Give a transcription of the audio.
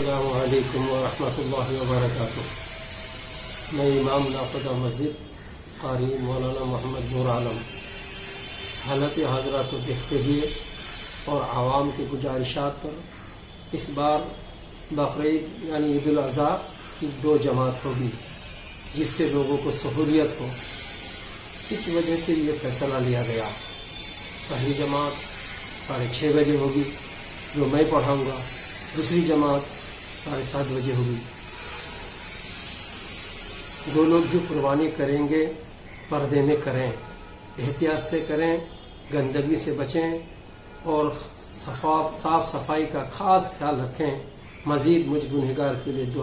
السلام علیکم ورحمۃ اللہ وبرکاتہ۔ میں امام نافذہ مسجد قاری مولانا محمد نور عالم حالت حاضرہ کو دیکھتے ہوئے اور عوام کی گزارشات پر اس بار بقرعید یعنی عید الاضحیٰ کی 2 جماعت ہوگی، جس سے لوگوں کو سہولیت ہو، اس وجہ سے یہ فیصلہ لیا گیا۔ پہلی جماعت 6:30 بجے ہوگی جو میں پڑھاؤں گا، دوسری جماعت 7:30 بجے ہوگی۔ جو لوگ بھی قربانی کریں گے پردے میں کریں، احتیاط سے کریں، گندگی سے بچیں اور صاف صفائی کا خاص خیال رکھیں۔ مزید مجھ گنہگار کے لیے دعا